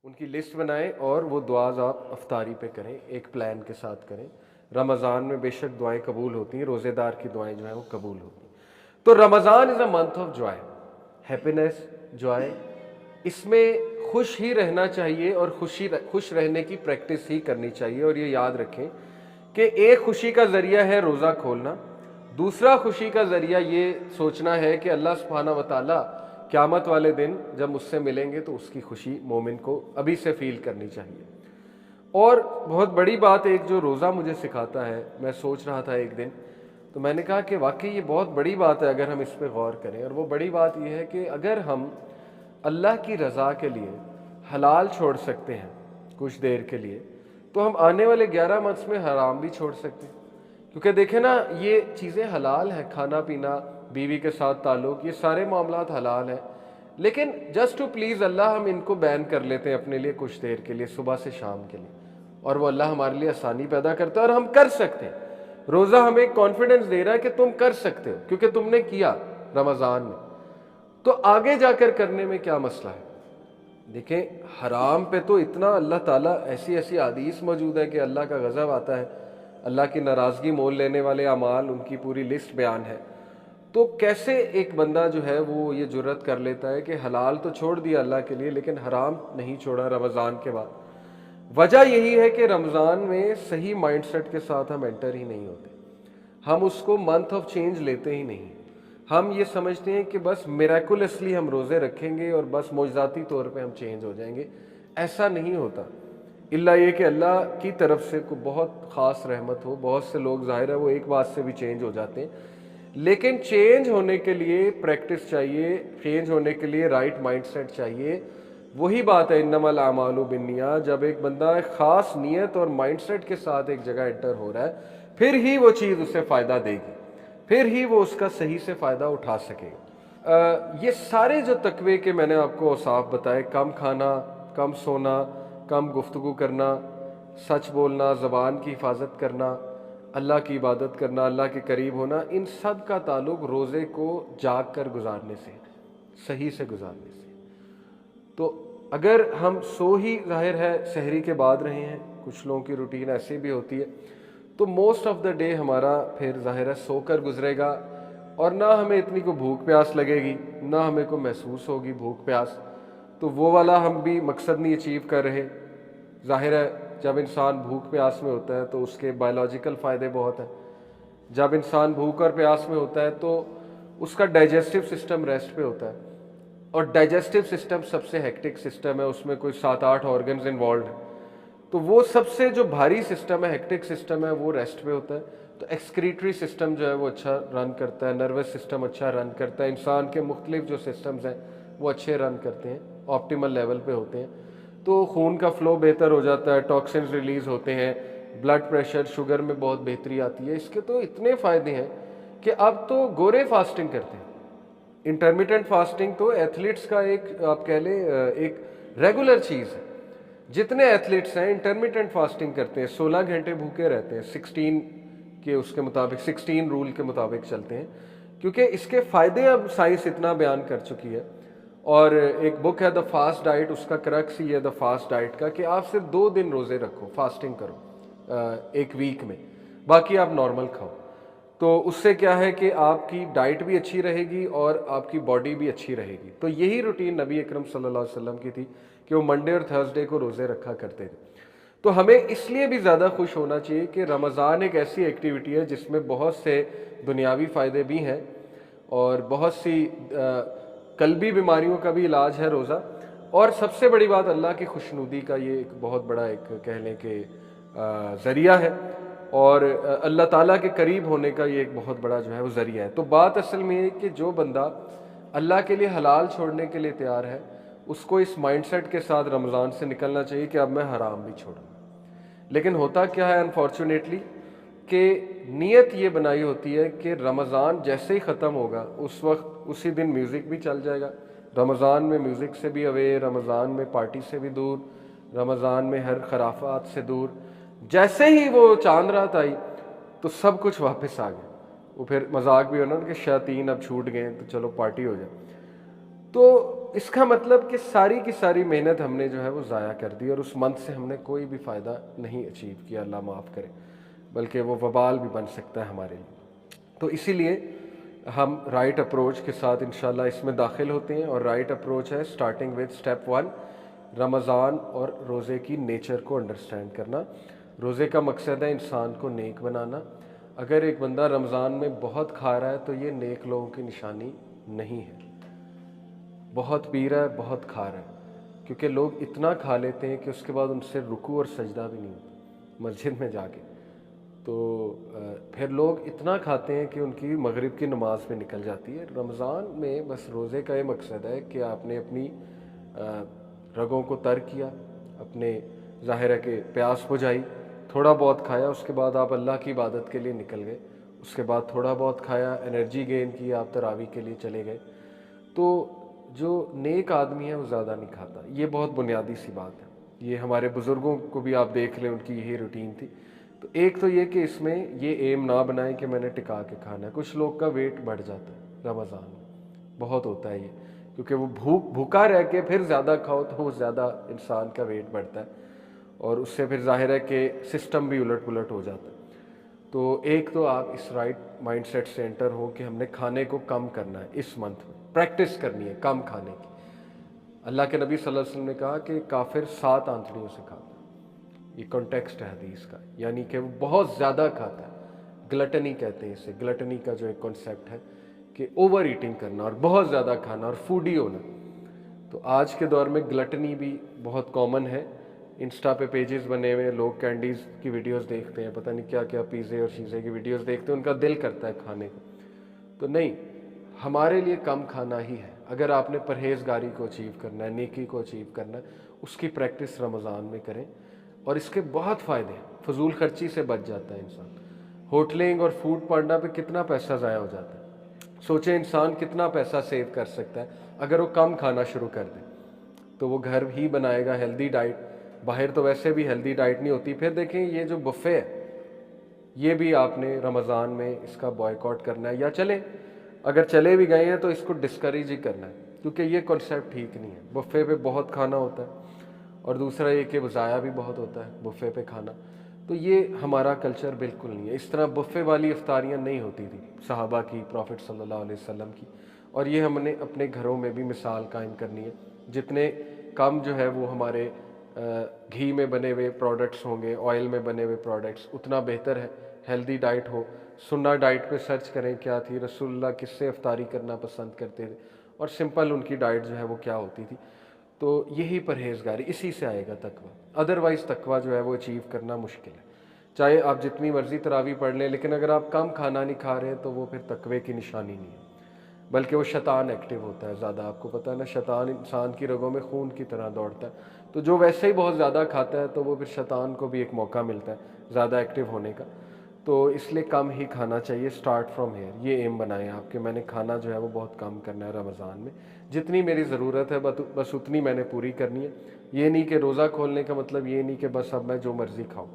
ان کی لسٹ بنائیں اور وہ دعاز آپ افطاری پہ کریں، ایک پلان کے ساتھ کریں۔ رمضان میں بے شک دعائیں قبول ہوتی ہیں، روزے دار کی دعائیں جو ہیں وہ قبول ہوتی ہیں۔ تو Ramadan is a month of joy, happiness, joy. اس میں خوش ہی رہنا چاہیے اور خوش رہنے کی پریکٹس ہی کرنی چاہیے، اور یہ یاد رکھیں کہ ایک خوشی کا ذریعہ ہے روزہ کھولنا، دوسرا خوشی کا ذریعہ یہ سوچنا ہے کہ اللہ سبحانہ و تعالیٰ قیامت والے دن جب مجھ سے ملیں گے تو اس کی خوشی مومن کو ابھی سے فیل کرنی چاہیے۔ اور بہت بڑی بات ایک جو روزہ مجھے سکھاتا ہے، میں سوچ رہا تھا ایک دن تو میں نے کہا کہ واقعی یہ بہت بڑی بات ہے اگر ہم اس پہ غور کریں، اور وہ بڑی بات یہ ہے کہ اگر ہم اللہ کی رضا کے لیے حلال چھوڑ سکتے ہیں کچھ دیر کے لیے، تو ہم آنے والے 11 منتھس میں حرام بھی چھوڑ سکتے ہیں۔ کیونکہ دیکھیں نا، یہ چیزیں حلال ہیں، کھانا پینا، بیوی کے ساتھ تعلق، یہ سارے معاملات حلال ہیں، لیکن جسٹ ٹو پلیز اللہ ہم ان کو بین کر لیتے ہیں اپنے لیے کچھ دیر کے لیے، صبح سے شام کے لیے، اور وہ اللہ ہمارے لیے آسانی پیدا کرتا ہے اور ہم کر سکتے ہیں۔ روزہ ہمیں کانفیڈنس دے رہا ہے کہ تم کر سکتے ہو کیونکہ تم نے کیا رمضان میں، تو آگے جا کر کرنے میں کیا مسئلہ ہے؟ دیکھیں حرام پہ تو اتنا اللہ تعالیٰ ایسی حدیث موجود ہے کہ اللہ کا غضب آتا ہے، اللہ کی ناراضگی مول لینے والے اعمال، ان کی پوری لسٹ بیان ہے۔ تو کیسے ایک بندہ جو ہے وہ یہ جرت کر لیتا ہے کہ حلال تو چھوڑ دیا اللہ کے لیے لیکن حرام نہیں چھوڑا رمضان کے بعد؟ وجہ یہی ہے کہ رمضان میں صحیح مائنڈ سیٹ کے ساتھ ہم انٹر ہی نہیں ہوتے، ہم اس کو منتھ آف چینج لیتے ہی نہیں۔ ہم یہ سمجھتے ہیں کہ بس میریکولسلی ہم روزے رکھیں گے اور بس معجزاتی طور پہ ہم چینج ہو جائیں گے۔ ایسا نہیں ہوتا، الا یہ کہ اللہ کی طرف سے کوئی بہت خاص رحمت ہو۔ بہت سے لوگ ظاہر ہے وہ ایک بات سے بھی چینج ہو جاتے ہیں، لیکن چینج ہونے کے لیے پریکٹس چاہیے، چینج ہونے کے لیے رائٹ مائنڈ سیٹ چاہیے۔ وہی بات ہے انما الاعمال بالنیات، جب ایک بندہ ایک خاص نیت اور مائنڈ سیٹ کے ساتھ ایک جگہ انٹر ہو رہا ہے، پھر ہی وہ چیز اسے فائدہ دے گی، پھر ہی وہ اس کا صحیح سے فائدہ اٹھا سکے گا۔ یہ سارے جو تقوی کے میں نے آپ کو اوصاف بتائے، کم کھانا، کم سونا، کم گفتگو کرنا، سچ بولنا، زبان کی حفاظت کرنا، اللہ کی عبادت کرنا، اللہ کے قریب ہونا، ان سب کا تعلق روزے کو جاگ کر گزارنے سے، صحیح سے گزارنے سے۔ تو اگر ہم سو ہی ظاہر ہے سحری کے بعد رہے ہیں، کچھ لوگوں کی روٹین ایسی بھی ہوتی ہے، تو موسٹ آف دا ڈے ہمارا پھر ظاہر ہے سو کر گزرے گا، اور نہ ہمیں اتنی کو بھوک پیاس لگے گی، نہ ہمیں کو محسوس ہوگی بھوک پیاس، تو وہ والا ہم بھی مقصد نہیں اچیو کر رہے۔ ظاہر ہے جب انسان بھوک پیاس میں ہوتا ہے تو اس کے بایولوجیکل فائدے بہت ہیں۔ جب انسان بھوک اور پیاس میں ہوتا ہے تو اس کا ڈائجسٹو سسٹم ریسٹ پہ ہوتا ہے، اور ڈائجسٹو سسٹم سب سے ہیکٹک سسٹم ہے، اس میں کوئی 7-8 آرگنز انوالوڈ ہیں، تو وہ سب سے جو بھاری سسٹم ہے، ہیکٹک سسٹم ہے، وہ ریسٹ پہ ہوتا ہے۔ تو ایکسکریٹری سسٹم جو ہے وہ اچھا رن کرتا ہے، نروس سسٹم اچھا رن کرتا ہے، انسان کے مختلف جو سسٹمز ہیں وہ اچھے رن کرتے ہیں، آپٹیمل لیول پہ ہوتے ہیں، تو خون کا فلو بہتر ہو جاتا ہے، ٹاکسنز ریلیز ہوتے ہیں، بلڈ پریشر، شوگر میں بہت بہتری آتی ہے۔ اس کے تو اتنے فائدے ہیں کہ اب تو گورے فاسٹنگ کرتے ہیں۔ انٹرمیٹنٹ فاسٹنگ تو ایتھلیٹس کا ایک آپ کہہ لیں ایک ریگولر چیز ہے۔ جتنے ایتھلیٹس ہیں انٹرمیٹنٹ فاسٹنگ کرتے ہیں، 16 گھنٹے بھوکے رہتے ہیں، 16 کے اس کے مطابق، 16 رول کے مطابق چلتے ہیں، کیونکہ اس کے فائدے اب سائنس اتنا بیان کر چکی ہے۔ اور ایک بک ہے دا فاسٹ ڈائٹ، اس کا کرکس ہی ہے دا فاسٹ ڈائٹ کا کہ آپ صرف 2 دن روزے رکھو، فاسٹنگ کرو ایک ویک میں، باقی آپ نارمل کھاؤ۔ تو اس سے کیا ہے کہ آپ کی ڈائٹ بھی اچھی رہے گی اور آپ کی باڈی بھی اچھی رہے گی۔ تو یہی روٹین نبی اکرم صلی اللہ علیہ وسلم کی تھی کہ وہ منڈے اور تھرسڈے کو روزے رکھا کرتے تھے۔ تو ہمیں اس لیے بھی زیادہ خوش ہونا چاہیے کہ رمضان ایک ایسی ایکٹیویٹی ہے جس میں بہت سے دنیاوی فائدے بھی ہیں اور بہت سی قلبی بیماریوں کا بھی علاج ہے روزہ، اور سب سے بڑی بات اللہ کی خوشنودی کا یہ ایک بہت بڑا ایک کہہ لیں کہ ذریعہ ہے، اور اللہ تعالیٰ کے قریب ہونے کا یہ ایک بہت بڑا جو ہے وہ ذریعہ ہے۔ تو بات اصل میں یہ کہ جو بندہ اللہ کے لیے حلال چھوڑنے کے لیے تیار ہے، اس کو اس مائنڈ سیٹ کے ساتھ رمضان سے نکلنا چاہیے کہ اب میں حرام بھی چھوڑوں گا۔ لیکن ہوتا کیا ہے انفارچونیٹلی کہ نیت یہ بنائی ہوتی ہے کہ رمضان جیسے ہی ختم ہوگا اس وقت اسی دن میوزک بھی چل جائے گا، رمضان میں میوزک سے بھی اوے، رمضان میں پارٹی سے بھی دور، رمضان میں ہر خرافات سے دور۔ جیسے ہی وہ چاند رات آئی تو سب کچھ واپس آ گیا۔ وہ پھر مذاق بھی ہونا کہ شیاطین اب چھوٹ گئے تو چلو پارٹی ہو جائے۔ تو اس کا مطلب کہ ساری کی ساری محنت ہم نے جو ہے وہ ضائع کر دی اور اس منتھ سے ہم نے کوئی بھی فائدہ نہیں اچیو کیا، اللہ معاف کرے، بلکہ وہ وبال بھی بن سکتا ہے ہمارے لیے۔ تو اسی لیے ہم رائٹ اپروچ کے ساتھ انشاءاللہ اس میں داخل ہوتے ہیں، اور رائٹ اپروچ ہے سٹارٹنگ وتھ سٹیپ 1، رمضان اور روزے کی نیچر کو انڈرسٹینڈ کرنا۔ روزے کا مقصد ہے انسان کو نیک بنانا۔ اگر ایک بندہ رمضان میں بہت کھا رہا ہے تو یہ نیک لوگوں کی نشانی نہیں ہے، بہت پی رہا ہے، بہت کھا رہا ہے، کیونکہ لوگ اتنا کھا لیتے ہیں کہ اس کے بعد ان سے رکوع اور سجدہ بھی نہیں ہوتا مسجد میں جا کے، تو پھر لوگ اتنا کھاتے ہیں کہ ان کی مغرب کی نماز میں نکل جاتی ہے۔ رمضان میں بس روزے کا یہ مقصد ہے کہ آپ نے اپنی رگوں کو تر کیا، اپنے ظاہر ہے کہ پیاس بجھائی، تھوڑا بہت کھایا، اس کے بعد آپ اللہ کی عبادت کے لیے نکل گئے، اس کے بعد تھوڑا بہت کھایا، انرجی گین کی، آپ تراویح کے لیے چلے گئے۔ تو جو نیک آدمی ہے وہ زیادہ نہیں کھاتا، یہ بہت بنیادی سی بات ہے۔ یہ ہمارے بزرگوں کو بھی آپ دیکھ لیں، ان کی یہی روٹین تھی۔ تو ایک تو یہ کہ اس میں یہ ایم نہ بنائیں کہ میں نے ٹکا کے کھانا ہے۔ کچھ لوگ کا ویٹ بڑھ جاتا ہے رمضان میں، بہت ہوتا ہے یہ، کیونکہ وہ بھوکا رہ کے پھر زیادہ کھاؤ تو وہ زیادہ انسان کا ویٹ بڑھتا ہے، اور اس سے پھر ظاہر ہے کہ سسٹم بھی الٹ پلٹ ہو جاتا ہے۔ تو ایک تو آپ اس رائٹ مائنڈ سیٹ سے انٹر ہو کہ ہم نے کھانے کو کم کرنا ہے، اس منتھ میں پریکٹس کرنی ہے کم کھانے کی۔ اللہ کے نبی صلی اللہ علیہ وسلم نے کہا کہ کافر 7 آنتڑیوں سے کھاتا ہے، یہ کانٹیکسٹ ہے حدیث کا، یعنی کہ وہ بہت زیادہ کھاتا ہے، گلٹنی کہتے ہیں اسے، گلٹنی کا جو ایک کانسیپٹ ہے کہ اوور ایٹنگ کرنا اور بہت زیادہ کھانا اور فوڈی ہونا۔ تو آج کے دور میں گلٹنی بھی بہت کامن ہے، انسٹا پہ پیجز بنے ہوئے، لوگ کینڈیز کی ویڈیوز دیکھتے ہیں، پتہ نہیں کیا کیا پیزے اور چیزیں کی ویڈیوز دیکھتے ہیں، ان کا دل کرتا ہے کھانے کو۔ تو نہیں، ہمارے لیے کم کھانا ہی ہے۔ اگر آپ نے پرہیزگاری کو اچیو کرنا ہے، نیکی کو اچیو کرنا ہے، اس کی پریکٹس رمضان میں کریں، اور اس کے بہت فائدے ہیں۔ فضول خرچی سے بچ جاتا ہے انسان۔ ہوٹلنگ اور فوڈ پانڈا پہ کتنا پیسہ ضائع ہو جاتا ہے، سوچیں انسان کتنا پیسہ سیو کر سکتا ہے اگر وہ کم کھانا شروع کر دے۔ تو وہ گھر ہی بنائے گا ہیلدی ڈائٹ، باہر تو ویسے بھی ہیلدی ڈائٹ نہیں ہوتی۔ پھر دیکھیں یہ جو بفے ہے، یہ بھی آپ نے رمضان میں اس کا بائیکاٹ کرنا ہے، یا چلیں اگر چلے بھی گئے ہیں تو اس کو ڈسکریج ہی کرنا ہے، کیونکہ یہ کنسیپٹ ٹھیک نہیں ہے۔ بفے پہ بہت کھانا ہوتا ہے، اور دوسرا یہ کہ ضائع بھی بہت ہوتا ہے بفے پہ کھانا، تو یہ ہمارا کلچر بالکل نہیں ہے۔ اس طرح بفے والی افطاریاں نہیں ہوتی تھی صحابہ کی، پروفٹ صلی اللہ علیہ وسلم کی، اور یہ ہم نے اپنے گھروں میں بھی مثال قائم کرنی ہے۔ جتنے کم جو ہے وہ ہمارے گھی میں بنے ہوئے پروڈکٹس ہوں گے، آئل میں بنے ہوئے پروڈکٹس، اتنا بہتر ہے۔ ہیلدی ڈائٹ ہو، سنہ ڈائٹ پہ سرچ کریں کیا تھی، رسول اللہ کس سے افطاری کرنا پسند کرتے تھے، اور سمپل ان کی ڈائٹ جو ہے وہ کیا ہوتی تھی۔ تو یہی پرہیزگاری، اسی سے آئے گا تقویٰ، ادروائز تقویٰ جو ہے وہ اچیو کرنا مشکل ہے۔ چاہے آپ جتنی مرضی تراویح پڑھ لیں، لیکن اگر آپ کم کھانا نہیں کھا رہے ہیں تو وہ پھر تقوی کی نشانی نہیں ہے، بلکہ وہ شیطان ایکٹیو ہوتا ہے زیادہ۔ آپ کو پتہ ہے نا، شیطان انسان کی رگوں میں خون کی طرح دوڑتا ہے، تو جو ویسے ہی بہت زیادہ کھاتا ہے تو وہ پھر شیطان کو بھی ایک موقع ملتا ہے زیادہ ایکٹیو ہونے کا۔ تو اس لیے کم ہی کھانا چاہیے، سٹارٹ فرام ہیئر۔ یہ ایم بنائیں آپ کہ میں نے کھانا جو ہے وہ بہت کم کرنا ہے رمضان میں، جتنی میری ضرورت ہے بس اتنی میں نے پوری کرنی ہے۔ یہ نہیں کہ روزہ کھولنے کا مطلب یہ نہیں کہ بس اب میں جو مرضی کھاؤں۔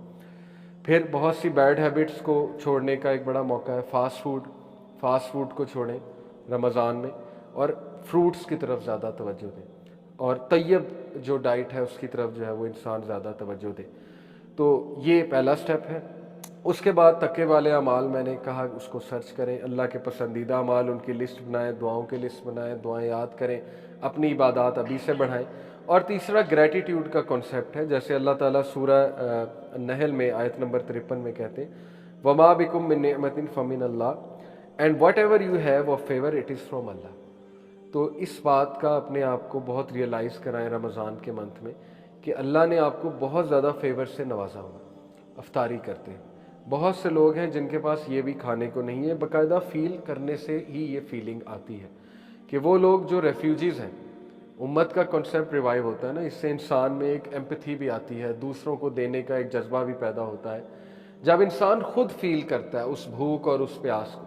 پھر بہت سی بیڈ ہیبٹس کو چھوڑنے کا ایک بڑا موقع ہے، فاسٹ فوڈ کو چھوڑیں رمضان میں، اور فروٹس کی طرف زیادہ توجہ دیں، اور طیب جو ڈائٹ ہے اس کی طرف جو ہے وہ انسان زیادہ توجہ دے۔ تو یہ پہلا سٹیپ ہے۔ اس کے بعد تقوی والے اعمال میں نے کہا اس کو سرچ کریں، اللہ کے پسندیدہ اعمال ان کی لسٹ بنائیں، دعاؤں کی لسٹ بنائیں، دعائیں یاد کریں، اپنی عبادات ابھی سے بڑھائیں۔ اور تیسرا گریٹیٹیوڈ کا کانسیپٹ ہے، جیسے اللہ تعالیٰ سورہ نحل میں آیت نمبر 53 میں کہتے ہیں، وَمَا بِكُم مِّن نِعْمَةٍ فَمِنَ اللَّهِ and whatever you have of favour it is from Allah. تو اس بات کا اپنے آپ کو بہت ریئلائز کرائیں رمضان کے منتھ میں کہ اللہ نے آپ کو بہت زیادہ فیور سے نوازا ہوا افطاری کرتے ہیں۔ بہت سے لوگ ہیں جن کے پاس یہ بھی کھانے کو نہیں ہے، باقاعدہ فیل کرنے سے ہی یہ فیلنگ آتی ہے کہ وہ لوگ جو ریفیوجیز ہیں، امت کا کنسیپٹ ریوائیو ہوتا ہے نا، اس سے انسان میں ایک ایمپتھی بھی آتی ہے، دوسروں کو دینے کا ایک جذبہ بھی پیدا ہوتا ہے جب انسان خود فیل کرتا ہے اس بھوک اور اس پیاس کو۔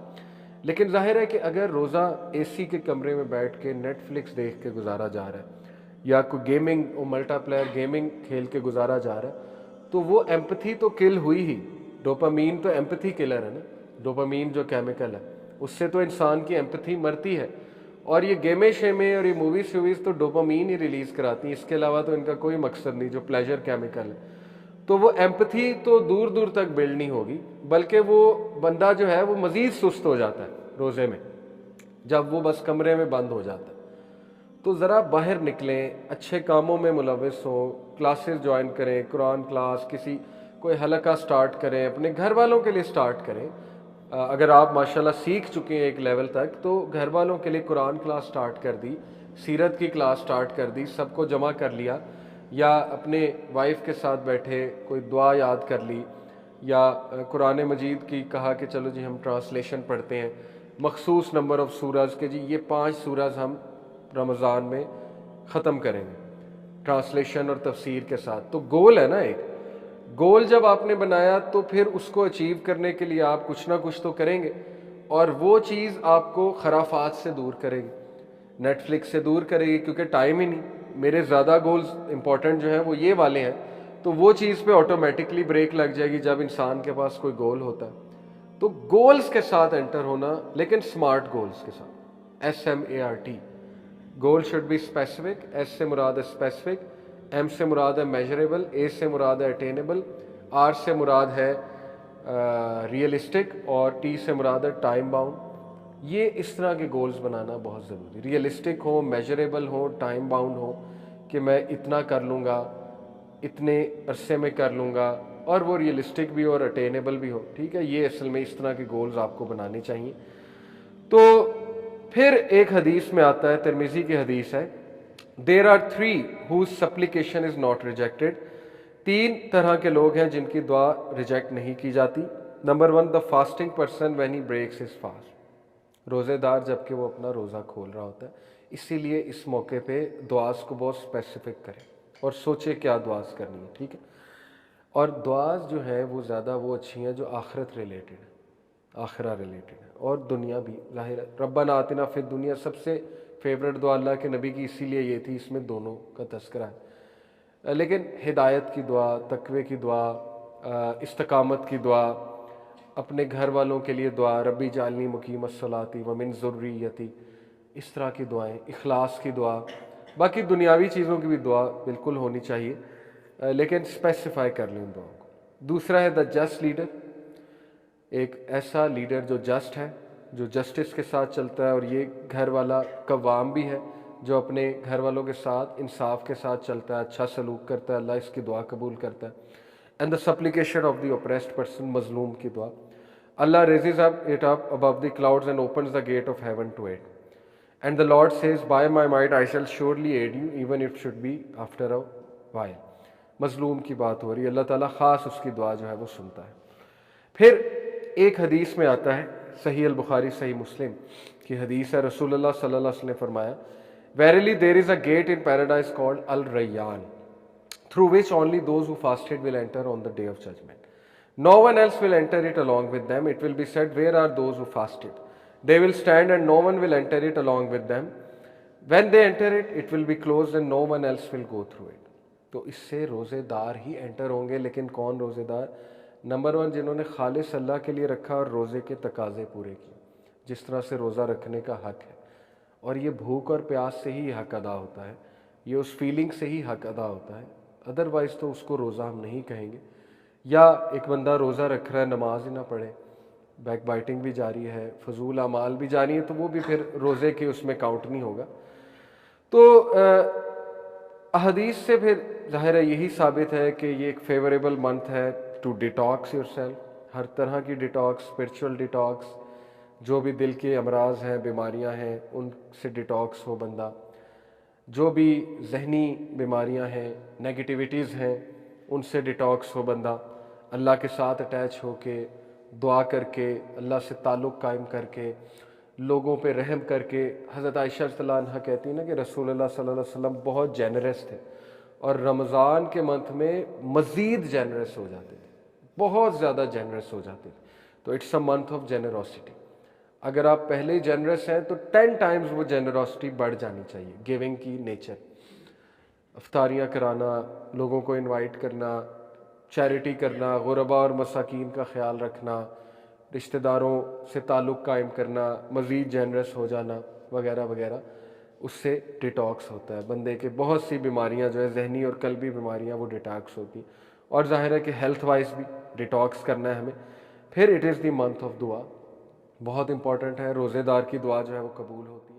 لیکن ظاہر ہے کہ اگر روزہ اے سی کے کمرے میں بیٹھ کے نیٹ فلکس دیکھ کے گزارا جا رہا ہے، یا کوئی گیمنگ ملٹا پلیئر گیمنگ کھیل کے گزارا جا رہا ہے، تو وہ ایمپتھی تو کل ہوئی ہی۔ ڈوپامین تو ایمپتھی کلر ہے نا، ڈوپامین جو کیمیکل ہے، اس سے تو انسان کی ایمپتھی مرتی ہے، اور یہ گیمیں شیمیں اور یہ موویز شوویز تو ڈوپامین ہی ریلیز کراتی ہیں، اس کے علاوہ تو ان کا کوئی مقصد نہیں، جو پلیجر کیمیکل ہے۔ تو وہ ایمپتھی تو دور دور تک بلڈ نہیں ہوگی، بلکہ وہ بندہ جو ہے وہ مزید سست ہو جاتا ہے روزے میں، جب وہ بس کمرے میں بند ہو جاتا ہے۔ تو ذرا باہر نکلیں، اچھے کاموں میں ملوث ہوں، کلاسز جوائن کریں، قرآن کلاس، کسی کوئی حلقہ سٹارٹ کریں، اپنے گھر والوں کے لیے سٹارٹ کریں۔ اگر آپ ماشاءاللہ سیکھ چکے ہیں ایک لیول تک، تو گھر والوں کے لیے قرآن کلاس سٹارٹ کر دی، سیرت کی کلاس سٹارٹ کر دی، سب کو جمع کر لیا، یا اپنے وائف کے ساتھ بیٹھے کوئی دعا یاد کر لی، یا قرآن مجید کی کہا کہ چلو جی ہم ٹرانسلیشن پڑھتے ہیں مخصوص نمبر آف سورز کے، جی یہ 5 سورز ہم رمضان میں ختم کریں گے ٹرانسلیشن اور تفسیر کے ساتھ۔ تو گول ہے نا، ایک گول جب آپ نے بنایا تو پھر اس کو اچیو کرنے کے لیے آپ کچھ نہ کچھ تو کریں گے، اور وہ چیز آپ کو خرافات سے دور کرے گی، نیٹ فلکس سے دور کرے گی، کیونکہ ٹائم ہی نہیں۔ میرے زیادہ گولز امپورٹنٹ جو ہیں وہ یہ والے ہیں، تو وہ چیز پہ آٹومیٹکلی بریک لگ جائے گی جب انسان کے پاس کوئی گول ہوتا ہے۔ تو گولز کے ساتھ انٹر ہونا، لیکن سمارٹ گولز کے ساتھ، SMART۔ Goal should be specific, S سے مراد ہے اسپیسیفک، ایم سے مراد ہے میجریبل، اے سے مراد ہے اٹینیبل، آر سے مراد ہے ریئلسٹک، اور ٹی سے مراد ہے ٹائم باؤنڈ۔ یہ اس طرح کے گولز بنانا بہت ضروری، ریئلسٹک ہو، میجریبل ہو، ٹائم باؤنڈ ہو، کہ میں اتنا کر لوں گا، اتنے عرصے میں کر لوں گا، اور وہ ریئلسٹک بھی اور اٹینیبل بھی ہو، ٹھیک ہے۔ یہ اصل میں اس طرح کے گولز آپ کو بنانے چاہیے۔ تو پھر ایک حدیث میں آتا ہے، ترمذی کی حدیث ہے، there are 3 whose supplication is not rejected۔ 3 طرح کے لوگ ہیں جن کی دعا ریجیکٹ نہیں کی جاتی۔ Number 1، the fasting person when he breaks his fast۔ روزے دار جب کہ وہ اپنا روزہ کھول رہا ہوتا ہے، اسی لیے اس موقع پہ دعاز کو بہت اسپیسیفک کریں اور سوچے کیا دعاز کرنی ہے، ٹھیک ہے۔ اور دعاز جو ہے وہ زیادہ وہ اچھی ہیں جو آخرت ریلیٹڈ ہے، آخرہ ریلیٹڈ ہے، اور دنیا بھی ظاہر ہے۔ ربنا آتنا فی الدنیا سب سے فیوریٹ دعا اللہ کے نبی کی اسی لیے یہ تھی، اس میں دونوں کا تذکرہ ہے۔ لیکن ہدایت کی دعا، تقوی کی دعا، استقامت کی دعا، اپنے گھر والوں کے لیے دعا، ربی جعلنی مقیم الصلاۃ ومن ذریتی، اس طرح کی دعائیں، اخلاص کی دعا، باقی دنیاوی چیزوں کی بھی دعا بالکل ہونی چاہیے، لیکن اسپیسیفائی کر لیں ان دعاؤں کو۔ دوسرا ہے دا جسٹ لیڈر، ایک ایسا لیڈر جو جسٹ ہے، جو جسٹس کے ساتھ چلتا ہے، اور یہ گھر والا قوام بھی ہے، جو اپنے گھر والوں کے ساتھ انصاف کے ساتھ چلتا ہے، اچھا سلوک کرتا ہے، اللہ اس کی دعا قبول کرتا ہے۔ And the supplication of the oppressed person, مظلوم کی دعا، Allah raises it up above the clouds and opens the gate of heaven to it, and the lord says by my might I shall surely aid you even it should be after a while. مظلوم کی بات ہو رہی ہے، اللہ تعالیٰ خاص اس کی دعا جو ہے وہ سنتا ہے۔ پھر ایک حدیث میں آتا ہے، صحیح البخاری صحیح مسلم کی حدیث ہے، رسول اللہ صلی اللہ علیہ وسلم نے فرمایا، Verily there is a gate in paradise called Al-Rayyan, through which only those who fasted will enter on the day of judgment. No one else will enter it along with them. It will be said, where are those who fasted? They will stand and no one will enter it along with them. When they enter it, it will be closed and no one else will go through it. تو اس سے روزے دار ہی inter ہوں گے، لیکن کون روزے دار؟ نمبر 1، جنہوں نے خالص اللہ کے لیے رکھا اور روزے کے تقاضے پورے کیے، جس طرح سے روزہ رکھنے کا حق ہے، اور یہ بھوک اور پیاس سے ہی حق ادا ہوتا ہے، یہ اس فیلنگ سے ہی حق ادا ہوتا ہے، ادروائز تو اس کو روزہ ہم نہیں کہیں گے۔ یا ایک بندہ روزہ رکھ رہا ہے، نماز ہی نہ پڑھے، بیک بائٹنگ بھی جاری ہے، فضول اعمال بھی جاری ہے، تو وہ بھی پھر روزے کے اس میں کاؤنٹ نہیں ہوگا۔ تو احادیث سے پھر ظاہر ہے یہی ثابت ہے کہ یہ ایک فیوریبل منتھ ہے ٹو ڈیٹاکس یور سیلف، ہر طرح کی ڈیٹاکس، اسپرچول ڈیٹاکس، جو بھی دل کے امراض ہیں، بیماریاں ہیں، ان سے ڈیٹاکس ہو بندہ، جو بھی ذہنی بیماریاں ہیں، نیگیٹیویٹیز ہیں، ان سے ڈیٹاکس ہو بندہ، اللہ کے ساتھ اٹیچ ہو کے، دعا کر کے، اللہ سے تعلق قائم کر کے، لوگوں پہ رحم کر کے۔ حضرت عائشہ رضی اللہ عنہا کہتی ہیں نا کہ رسول اللہ صلی اللہ علیہ وسلم بہت جینرس تھے، اور رمضان کے منتھ میں مزید جینرس ہو جاتے تھے، بہت زیادہ جینرس ہو جاتے تھے۔ تو it's a month of generosity. اگر آپ پہلے ہی جینرس ہیں تو 10 ٹائمز وہ جینروسٹی بڑھ جانی چاہیے، گیونگ کی نیچر، افطاریاں کرانا، لوگوں کو انوائٹ کرنا، چیریٹی کرنا، غربا اور مساکین کا خیال رکھنا، رشتہ داروں سے تعلق قائم کرنا، مزید جینرس ہو جانا، وغیرہ وغیرہ اس سے ڈیٹاکس ہوتا ہے. بندے کے بہت سی بیماریاں جو ہے ذہنی اور قلبی بیماریاں وہ ڈیٹاکس ہوتی ہیں, اور ظاہر ہے کہ ہیلتھ وائز بھی ڈیٹاکس کرنا ہے ہمیں. پھر it is the month of دعا, بہت امپورٹنٹ ہے. روزے دار کی دعا جو ہے وہ قبول ہوتی ہے.